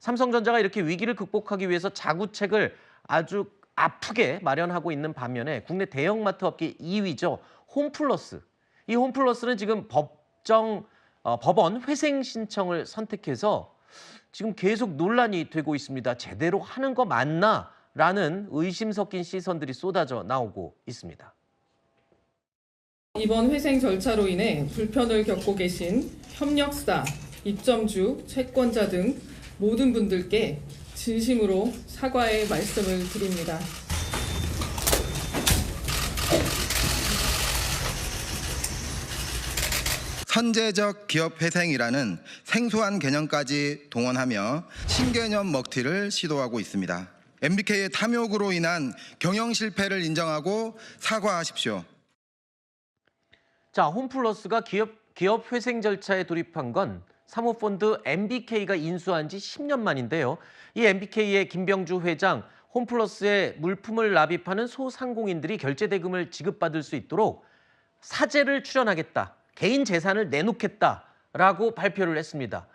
삼성전자가 이렇게 위기를 극복하기 위해서 자구책을 아주 아프게 마련하고 있는 반면에 국내 대형마트 업계 2위죠. 홈플러스. 이 홈플러스는 지금 법원 회생 신청을 선택해서 지금 계속 논란이 되고 있습니다. 제대로 하는 거 맞나? 라는 의심 섞인 시선들이 쏟아져 나오고 있습니다. 이번 회생 절차로 인해 불편을 겪고 계신 협력사, 입점주, 채권자 등 모든 분들께 진심으로 사과의 말씀을 드립니다. 선제적 기업 회생이라는 생소한 개념까지 동원하며 신개념 먹튀를 시도하고 있습니다. MBK의 탐욕으로 인한 경영 실패를 인정하고 사과하십시오. 자, 홈플러스가 기업 회생 절차에 돌입한 건 사모펀드 MBK가 인수한 지 10년 만인데요. 이 MBK의 김병주 회장, 홈플러스에 물품을 납입하는 소상공인들이 결제 대금을 지급받을 수 있도록 사재를 출연하겠다, 개인 재산을 내놓겠다라고 발표를 했습니다.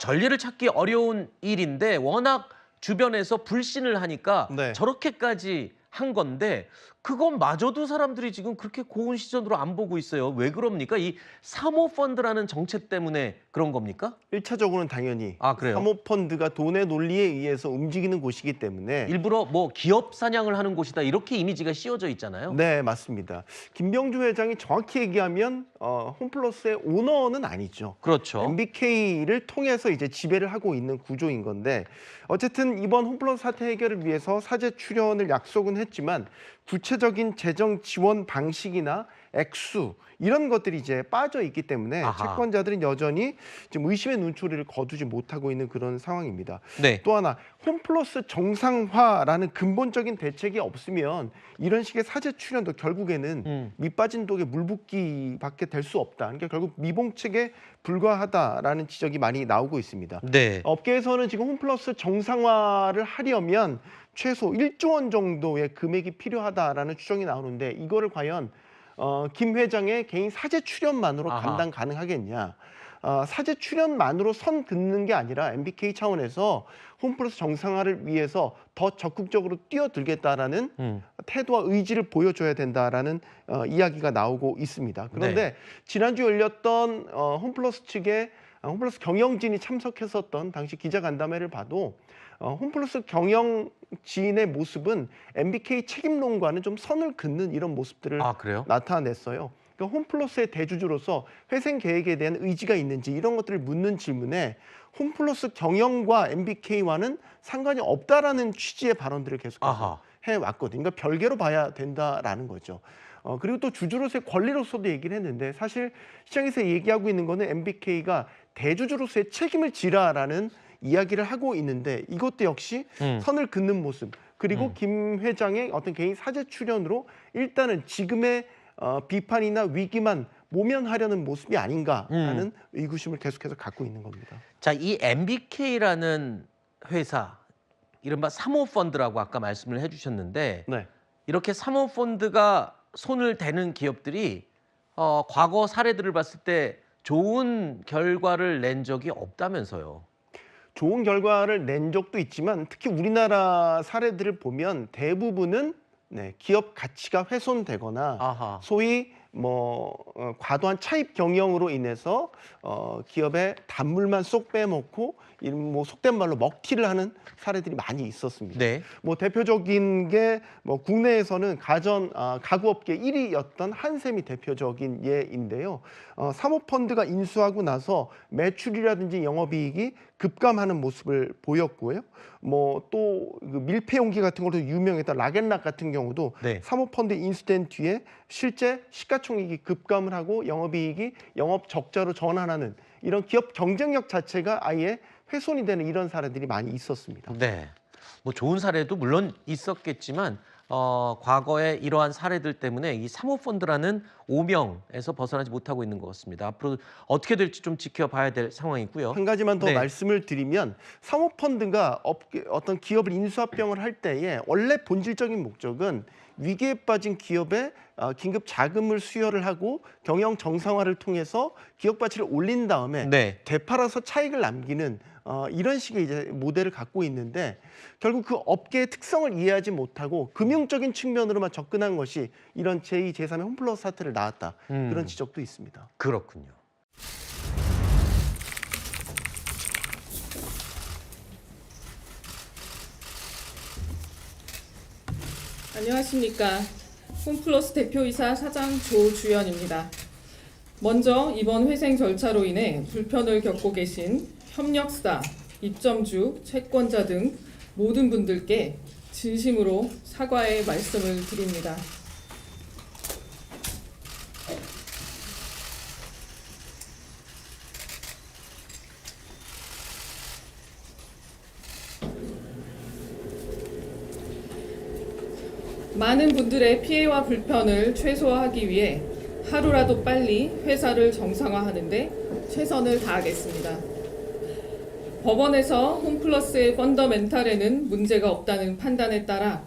전례를 찾기 어려운 일인데 워낙 주변에서 불신을 하니까 네. 저렇게까지 한 건데 그것마저도 사람들이 지금 그렇게 고운 시선으로 안 보고 있어요. 왜 그럽니까? 이 사모펀드라는 정책 때문에 그런 겁니까? 1차적으로는 당연히 그래요? 사모펀드가 돈의 논리에 의해서 움직이는 곳이기 때문에 일부러 뭐 기업 사냥을 하는 곳이다 이렇게 이미지가 씌워져 있잖아요. 네, 맞습니다. 김병주 회장이 정확히 얘기하면 홈플러스의 오너는 아니죠. 그렇죠. MBK를 통해서 이제 지배를 하고 있는 구조인 건데 어쨌든 이번 홈플러스 사태 해결을 위해서 사재 출연을 약속은 했지만 구체적인 재정 지원 방식이나 액수 이런 것들이 이제 빠져 있기 때문에 채권자들은 여전히 지금 의심의 눈초리를 거두지 못하고 있는 그런 상황입니다. 네. 또 하나 홈플러스 정상화라는 근본적인 대책이 없으면 이런 식의 사재 출연도 결국에는 밑빠진 독에 물 붓기밖에 될 수 없다. 그러니까 결국 미봉책에 불과하다라는 지적이 많이 나오고 있습니다. 네. 업계에서는 지금 홈플러스 정상화를 하려면 최소 1조 원 정도의 금액이 필요하다라는 추정이 나오는데 이거를 과연 김 회장의 개인 사재 출연만으로 감당 가능하겠냐. 사재 출연만으로 선 긋는 게 아니라 MBK 차원에서 홈플러스 정상화를 위해서 더 적극적으로 뛰어들겠다라는 태도와 의지를 보여줘야 된다라는 이야기가 나오고 있습니다. 그런데 지난주 열렸던 홈플러스 측의 홈플러스 경영진이 참석했었던 당시 기자간담회를 봐도 홈플러스 경영진의 모습은 MBK 책임론과는 좀 선을 긋는 이런 모습들을 나타냈어요. 그러니까 홈플러스의 대주주로서 회생 계획에 대한 의지가 있는지 이런 것들을 묻는 질문에 홈플러스 경영과 MBK와는 상관이 없다라는 취지의 발언들을 계속해서 해왔거든요. 그러니까 별개로 봐야 된다라는 거죠. 그리고 또 주주로서의 권리로서도 얘기를 했는데 사실 시장에서 얘기하고 있는 거는 MBK가 대주주로서의 책임을 지라라는 이야기를 하고 있는데 이것도 역시 선을 긋는 모습 그리고 김 회장의 어떤 개인 사재 출연으로 일단은 지금의 비판이나 위기만 모면하려는 모습이 아닌가라는 의구심을 계속해서 갖고 있는 겁니다. 자, 이 MBK라는 회사, 이른바 사모펀드라고 아까 말씀을 해주셨는데 이렇게 사모펀드가 손을 대는 기업들이 과거 사례들을 봤을 때 좋은 결과를 낸 적이 없다면서요. 좋은 결과를 낸 적도 있지만 특히 우리나라 사례들을 보면 대부분은 기업 가치가 훼손되거나 소위 과도한 차입 경영으로 인해서 기업의 단물만 쏙 빼먹고 속된 말로 먹튀를 하는 사례들이 많이 있었습니다. 대표적인 게 국내에서는 가구업계 1위였던 한샘이 대표적인 예인데요. 사모펀드가 인수하고 나서 매출이라든지 영업이익이 급감하는 모습을 보였고요. 또 밀폐용기 같은 걸로 유명했던 락앤락 같은 경우도 사모펀드 인수된 뒤에 실제 시가총액이 급감을 하고 영업이익이 영업 적자로 전환하는 이런 기업 경쟁력 자체가 아예 훼손이 되는 이런 사례들이 많이 있었습니다. 네, 좋은 사례도 물론 있었겠지만 과거에 이러한 사례들 때문에 이 사모펀드라는 오명에서 벗어나지 못하고 있는 것 같습니다. 앞으로 어떻게 될지 좀 지켜봐야 될 상황이고요. 한 가지만 더 말씀을 드리면 사모펀드가 어떤 기업을 인수합병을 할 때에 원래 본질적인 목적은 위기에 빠진 기업에 긴급 자금을 수여를 하고 경영 정상화를 통해서 기업 가치를 올린 다음에 네. 되팔아서 차익을 남기는 이런 식의 이제 모델을 갖고 있는데 결국 그 업계의 특성을 이해하지 못하고 금융적인 측면으로만 접근한 것이 이런 제2, 제3의 홈플러스 사태를 낳았다. 그런 지적도 있습니다. 그렇군요. 안녕하십니까. 홈플러스 대표이사 사장 조주연입니다. 먼저 이번 회생 절차로 인해 불편을 겪고 계신 협력사, 입점주, 채권자 등 모든 분들께 진심으로 사과의 말씀을 드립니다. 많은 분들의 피해와 불편을 최소화하기 위해 하루라도 빨리 회사를 정상화하는 데 최선을 다하겠습니다. 법원에서 홈플러스의 펀더멘탈에는 문제가 없다는 판단에 따라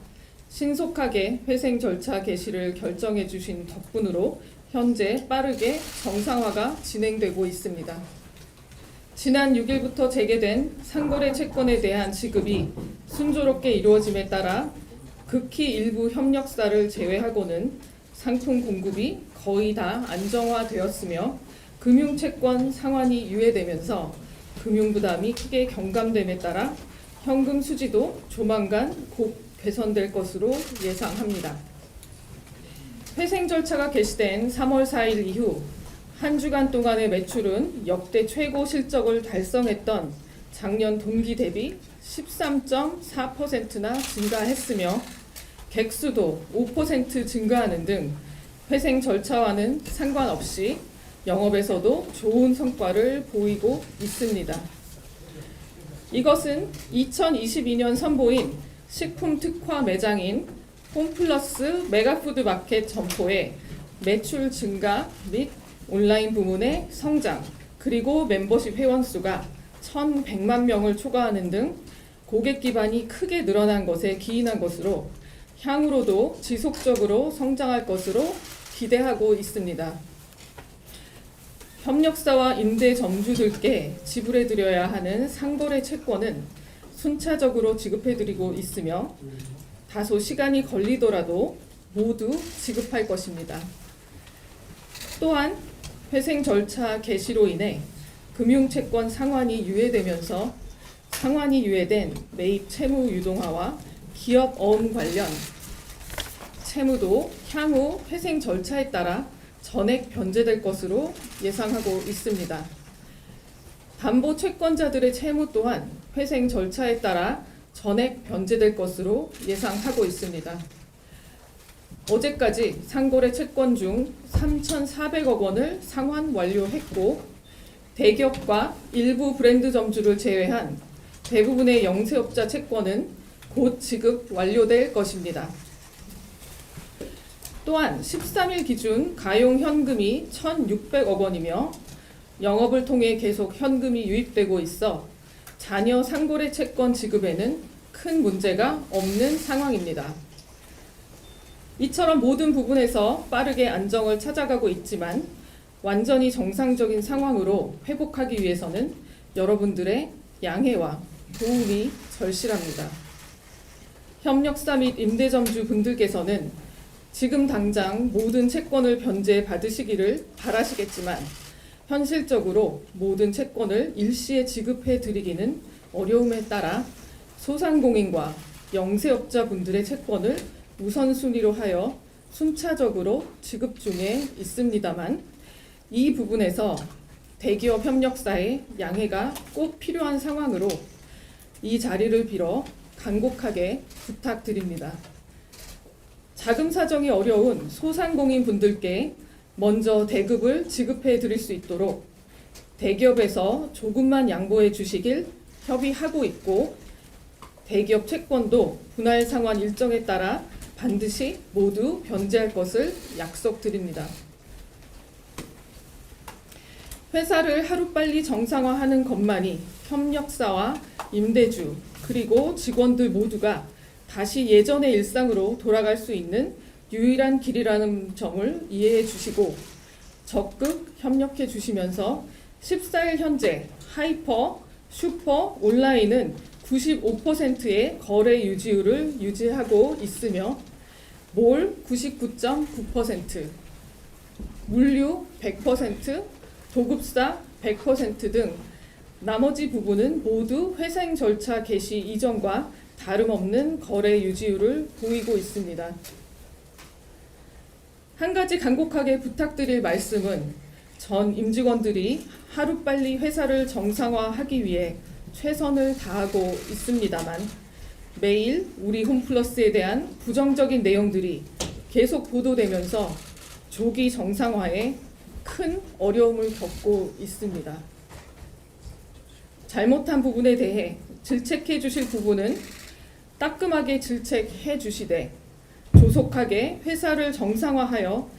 신속하게 회생 절차 개시를 결정해 주신 덕분으로 현재 빠르게 정상화가 진행되고 있습니다. 지난 6일부터 재개된 상거래 채권에 대한 지급이 순조롭게 이루어짐에 따라 극히 일부 협력사를 제외하고는 상품 공급이 거의 다 안정화되었으며 금융채권 상환이 유예되면서 금융부담이 크게 경감됨에 따라 현금 수지도 조만간 곧 개선될 것으로 예상합니다. 회생 절차가 개시된 3월 4일 이후 한 주간 동안의 매출은 역대 최고 실적을 달성했던 작년 동기 대비 13.4%나 증가했으며 객수도 5% 증가하는 등 회생 절차와는 상관없이 영업에서도 좋은 성과를 보이고 있습니다. 이것은 2022년 선보인 식품 특화 매장인 홈플러스 메가푸드 마켓 점포의 매출 증가 및 온라인 부문의 성장, 그리고 멤버십 회원 수가 1,100만 명을 초과하는 등 고객 기반이 크게 늘어난 것에 기인한 것으로 향후로도 지속적으로 성장할 것으로 기대하고 있습니다. 협력사와 임대점주들께 지불해드려야 하는 상거래 채권은 순차적으로 지급해드리고 있으며 다소 시간이 걸리더라도 모두 지급할 것입니다. 또한 회생 절차 개시로 인해 금융채권 상환이 유예되면서 상환이 유예된 매입 채무 유동화와 기업 어음 관련 채무도 향후 회생 절차에 따라 전액 변제될 것으로 예상하고 있습니다. 담보 채권자들의 채무 또한 회생 절차에 따라 전액 변제될 것으로 예상하고 있습니다. 어제까지 상거래 채권 중 3,400억 원을 상환 완료했고 대기업과 일부 브랜드 점주를 제외한 대부분의 영세업자 채권은 곧 지급 완료될 것입니다. 또한 13일 기준 가용 현금이 1,600억 원이며 영업을 통해 계속 현금이 유입되고 있어 자녀 상거래 채권 지급에는 큰 문제가 없는 상황입니다. 이처럼 모든 부분에서 빠르게 안정을 찾아가고 있지만 완전히 정상적인 상황으로 회복하기 위해서는 여러분들의 양해와 도움이 절실합니다. 협력사 및 임대점주 분들께서는 지금 당장 모든 채권을 변제 받으시기를 바라시겠지만 현실적으로 모든 채권을 일시에 지급해 드리기는 어려움에 따라 소상공인과 영세업자 분들의 채권을 우선순위로 하여 순차적으로 지급 중에 있습니다만 이 부분에서 대기업 협력사의 양해가 꼭 필요한 상황으로 이 자리를 빌어 간곡하게 부탁드립니다. 자금 사정이 어려운 소상공인 분들께 먼저 대급을 지급해 드릴 수 있도록 대기업에서 조금만 양보해 주시길 협의하고 있고 대기업 채권도 분할 상환 일정에 따라 반드시 모두 변제할 것을 약속드립니다. 회사를 하루빨리 정상화하는 것만이 협력사와 임대주 그리고 직원들 모두가 다시 예전의 일상으로 돌아갈 수 있는 유일한 길이라는 점을 이해해 주시고 적극 협력해 주시면서 14일 현재 하이퍼, 슈퍼, 온라인은 95%의 거래 유지율을 유지하고 있으며 몰 99.9%, 물류 100%, 도급사 100% 등 나머지 부분은 모두 회생 절차 개시 이전과 다름없는 거래 유지율을 보이고 있습니다. 한 가지 간곡하게 부탁드릴 말씀은 전 임직원들이 하루빨리 회사를 정상화하기 위해 최선을 다하고 있습니다만 매일 우리 홈플러스에 대한 부정적인 내용들이 계속 보도되면서 조기 정상화에 큰 어려움을 겪고 있습니다. 잘못한 부분에 대해 질책해 주실 부분은 따끔하게 질책해 주시되 조속하게 회사를 정상화하여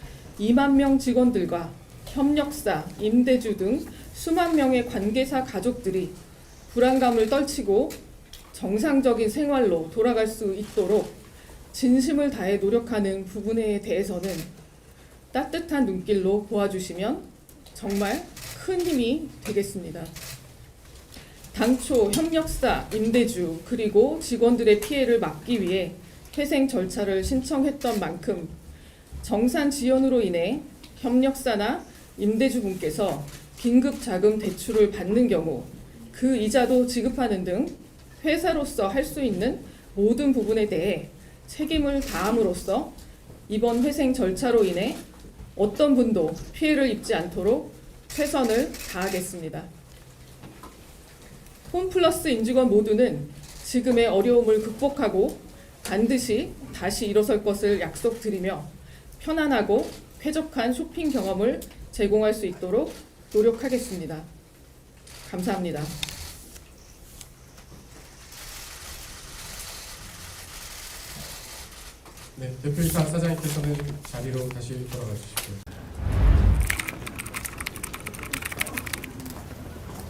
2만 명 직원들과 협력사, 임대주 등 수만 명의 관계사 가족들이 불안감을 떨치고 정상적인 생활로 돌아갈 수 있도록 진심을 다해 노력하는 부분에 대해서는 따뜻한 눈길로 보아주시면 정말 큰 힘이 되겠습니다. 당초 협력사, 임대주 그리고 직원들의 피해를 막기 위해 회생 절차를 신청했던 만큼 정산 지연으로 인해 협력사나 임대주분께서 긴급 자금 대출을 받는 경우 그 이자도 지급하는 등 회사로서 할 수 있는 모든 부분에 대해 책임을 다함으로써 이번 회생 절차로 인해 어떤 분도 피해를 입지 않도록 최선을 다하겠습니다. 홈플러스 임직원 모두는 지금의 어려움을 극복하고 반드시 다시 일어설 것을 약속드리며 편안하고 쾌적한 쇼핑 경험을 제공할 수 있도록 노력하겠습니다. 감사합니다. 네, 대표이사 사장님께서는 자리로 다시 돌아가 주시고요.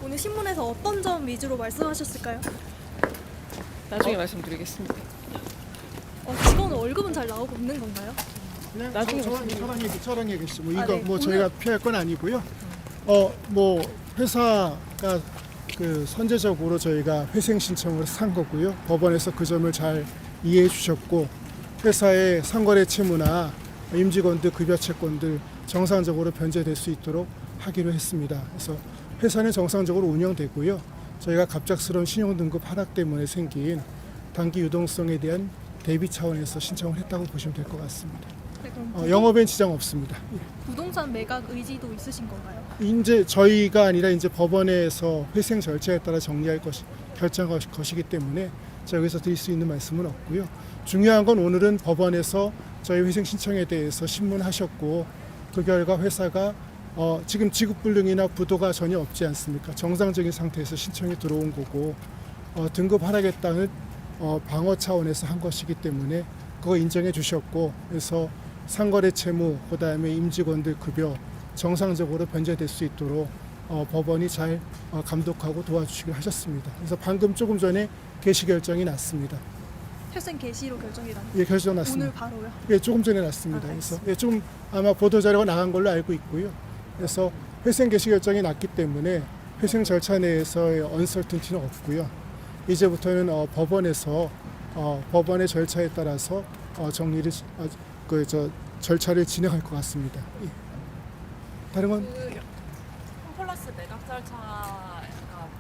오늘 신문에서 어떤 점 위주로 말씀하셨을까요? 나중에 말씀드리겠습니다. 직원 월급은 잘 나오고 있는 건가요? 그냥 나중에 저랑 얘기했어. 뭐 이거 네. 뭐 오늘- 저희가 피할 건 아니고요. 뭐 회사가 그 선제적으로 저희가 회생 신청을 산 거고요. 법원에서 그 점을 잘 이해해 주셨고 회사의 상거래 채무나 임직원들 급여 채권들 정상적으로 변제될 수 있도록 하기로 했습니다. 그래서 회사는 정상적으로 운영되고요. 저희가 갑작스러운 신용등급 하락 때문에 생긴 단기 유동성에 대한 대비 차원에서 신청을 했다고 보시면 될 것 같습니다. 네, 그럼 영업엔 지장 없습니다. 부동산 매각 의지도 있으신 건가요? 이제 저희가 아니라 이제 법원에서 회생 절차에 따라 정리할 결정할 것이기 때문에 제가 여기서 드릴 수 있는 말씀은 없고요. 중요한 건 오늘은 법원에서 저희 회생 신청에 대해서 신문하셨고 그 결과 회사가 지금 지급불능이나 부도가 전혀 없지 않습니까? 정상적인 상태에서 신청이 들어온 거고 등급 하락했다는 방어 차원에서 한 것이기 때문에 그거 인정해 주셨고 그래서 상거래 채무 그다음에 임직원들 급여 정상적으로 변제될 수 있도록 법원이 잘 감독하고 도와주시길 하셨습니다. 그래서 방금 조금 전에 개시 결정이 났습니다. 회생 개시로 결정이 났나요? 예, 결정 났습니다. 오늘 바로요? 예, 조금 전에 났습니다. 그래서 예, 좀 아마 보도 자료가 나간 걸로 알고 있고요. 그래서 회생 개시 결정이 났기 때문에 회생 절차 내에서의 언설튼티는 없고요. 이제부터는 법원에서 법원의 절차에 따라서 정리를 절차를 진행할 것 같습니다. 예. 다른 건 홈플러스 매각 절차가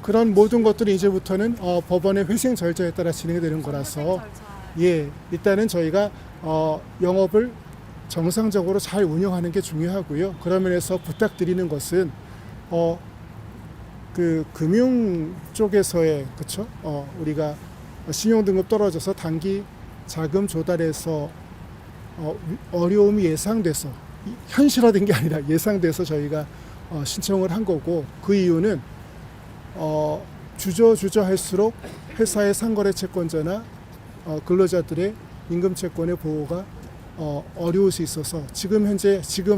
그런 모든 것들이 이제부터는 법원의 회생 절차에 따라 진행되는 거라서 예, 일단은 저희가 영업을 정상적으로 잘 운영하는 게 중요하고요. 그런 면에서 부탁드리는 것은 그 금융 쪽에서의 그렇죠? 우리가 신용등급 떨어져서 단기 자금 조달에서 어려움이 예상돼서 현실화된 게 아니라 예상돼서 저희가 신청을 한 거고 그 이유는 주저할수록 회사의 상거래 채권자나 근로자들의 임금 채권의 보호가 어려울 수 있어서 지금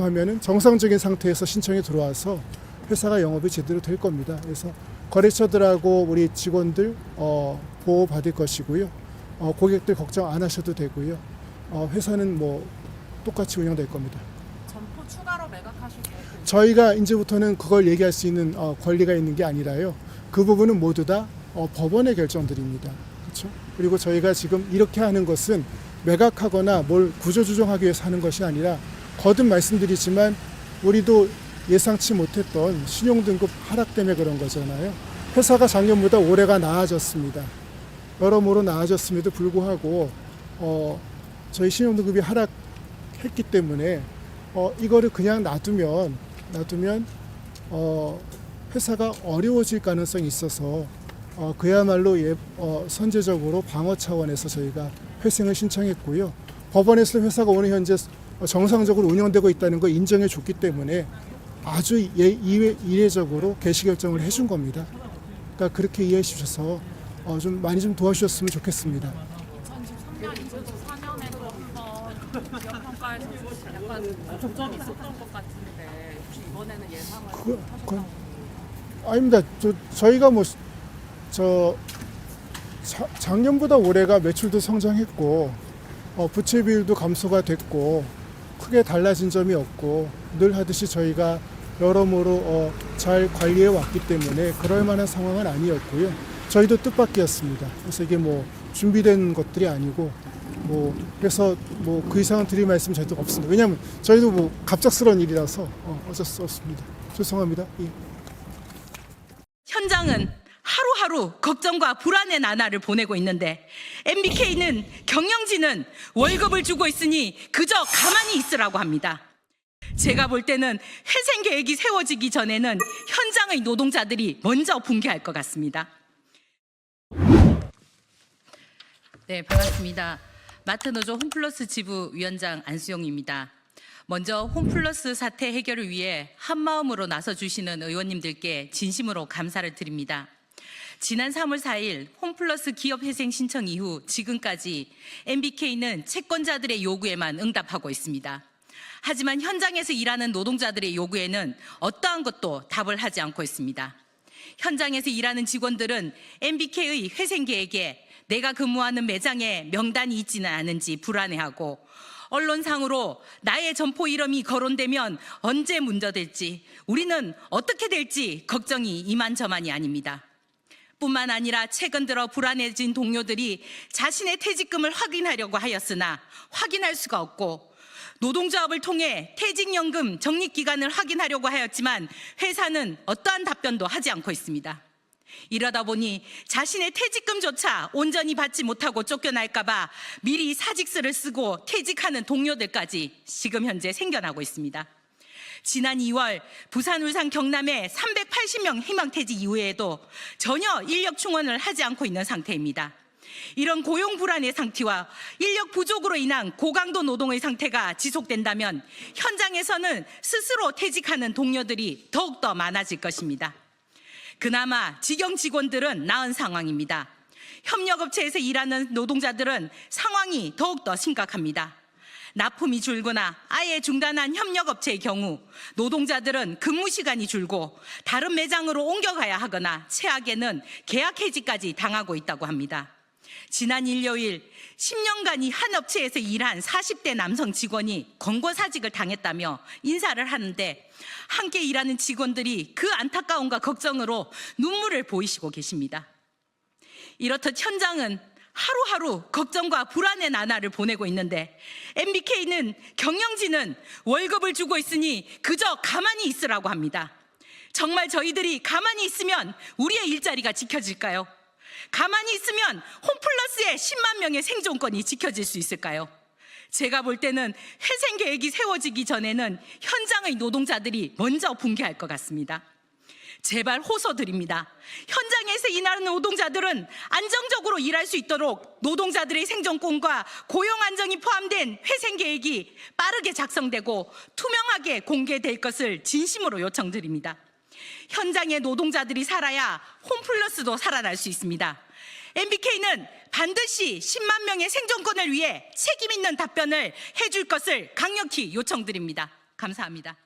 하면은 정상적인 상태에서 신청이 들어와서 회사가 영업이 제대로 될 겁니다. 그래서 거래처들하고 우리 직원들 보호 받을 것이고요. 고객들 걱정 안 하셔도 되고요. 회사는 뭐 똑같이 운영될 겁니다. 점포 추가로 매각하실 계획. 저희가 이제부터는 그걸 얘기할 수 있는 권리가 있는 게 아니라요. 그 부분은 모두 다 법원의 결정들입니다. 그렇죠? 그리고 저희가 지금 이렇게 하는 것은 매각하거나 뭘 구조조정하기 위해서 하는 것이 아니라 거듭 말씀드리지만 우리도 예상치 못했던 신용등급 하락 때문에 그런 거잖아요. 회사가 작년보다 올해가 나아졌습니다. 여러모로 나아졌음에도 불구하고 저희 신용등급이 하락했기 때문에 이거를 그냥 놔두면 회사가 어려워질 가능성이 있어서 그야말로 선제적으로 방어 차원에서 저희가 회생을 신청했고요. 법원에서 회사가 오늘 현재 정상적으로 운영되고 있다는 걸 인정해 줬기 때문에 아주 이례적으로 개시 결정을 해준 겁니다. 그러니까 그렇게 이해해 주셔서 좀 많이 좀 도와주셨으면 좋겠습니다. 2013년, 2014년에도 한번 기업 평가에서 약간 조정이 있었던 것 같은데 혹시 이번에는 예상을 하셨다고? 아닙니다. 저희가 작년보다 올해가 매출도 성장했고 부채 비율도 감소가 됐고 크게 달라진 점이 없고 늘 하듯이 저희가 여러모로 잘 관리해 왔기 때문에 그럴 만한 상황은 아니었고요. 저희도 뜻밖이었습니다. 그래서 이게 뭐 준비된 것들이 아니고 그래서 그 이상은 드릴 말씀 저희도 없습니다. 왜냐하면 저희도 갑작스러운 일이라서 어쩔 수 없습니다. 죄송합니다. 예. 현장은 하루하루 걱정과 불안의 나날을 보내고 있는데 MBK는 경영진은 월급을 주고 있으니 그저 가만히 있으라고 합니다. 제가 볼 때는 회생 계획이 세워지기 전에는 현장의 노동자들이 먼저 붕괴할 것 같습니다. 네, 반갑습니다. 마트노조 홈플러스 지부 위원장 안수영입니다. 먼저 홈플러스 사태 해결을 위해 한마음으로 나서주시는 의원님들께 진심으로 감사를 드립니다. 지난 3월 4일 홈플러스 기업회생 신청 이후 지금까지 MBK는 채권자들의 요구에만 응답하고 있습니다. 하지만 현장에서 일하는 노동자들의 요구에는 어떠한 것도 답을 하지 않고 있습니다. 현장에서 일하는 직원들은 MBK의 회생 계획에 내가 근무하는 매장에 명단이 있지는 않은지 불안해하고 언론상으로 나의 점포 이름이 거론되면 언제 문제될지 우리는 어떻게 될지 걱정이 이만저만이 아닙니다. 뿐만 아니라 최근 들어 불안해진 동료들이 자신의 퇴직금을 확인하려고 하였으나 확인할 수가 없고 노동조합을 통해 퇴직연금 적립기간을 확인하려고 하였지만 회사는 어떠한 답변도 하지 않고 있습니다. 이러다 보니 자신의 퇴직금조차 온전히 받지 못하고 쫓겨날까 봐 미리 사직서를 쓰고 퇴직하는 동료들까지 지금 현재 생겨나고 있습니다. 지난 2월 부산, 울산, 경남에 380명 희망퇴직 이후에도 전혀 인력 충원을 하지 않고 있는 상태입니다. 이런 고용 불안의 상태와 인력 부족으로 인한 고강도 노동의 상태가 지속된다면 현장에서는 스스로 퇴직하는 동료들이 더욱더 많아질 것입니다. 그나마 직영 직원들은 나은 상황입니다. 협력업체에서 일하는 노동자들은 상황이 더욱더 심각합니다. 납품이 줄거나 아예 중단한 협력업체의 경우 노동자들은 근무 시간이 줄고 다른 매장으로 옮겨가야 하거나 최악에는 계약해지까지 당하고 있다고 합니다. 지난 일요일 10년간 한 업체에서 일한 40대 남성 직원이 권고사직을 당했다며 인사를 하는데 함께 일하는 직원들이 그 안타까움과 걱정으로 눈물을 보이시고 계십니다. 이렇듯 현장은 하루하루 걱정과 불안의 나날을 보내고 있는데 MBK는 경영진은 월급을 주고 있으니 그저 가만히 있으라고 합니다. 정말 저희들이 가만히 있으면 우리의 일자리가 지켜질까요? 가만히 있으면 홈플러스의 10만 명의 생존권이 지켜질 수 있을까요? 제가 볼 때는 회생 계획이 세워지기 전에는 현장의 노동자들이 먼저 붕괴할 것 같습니다. 제발 호소드립니다. 현장에서 일하는 노동자들은 안정적으로 일할 수 있도록 노동자들의 생존권과 고용 안정이 포함된 회생 계획이 빠르게 작성되고 투명하게 공개될 것을 진심으로 요청드립니다. 현장의 노동자들이 살아야 홈플러스도 살아날 수 있습니다. MBK는 반드시 10만 명의 생존권을 위해 책임 있는 답변을 해줄 것을 강력히 요청드립니다. 감사합니다.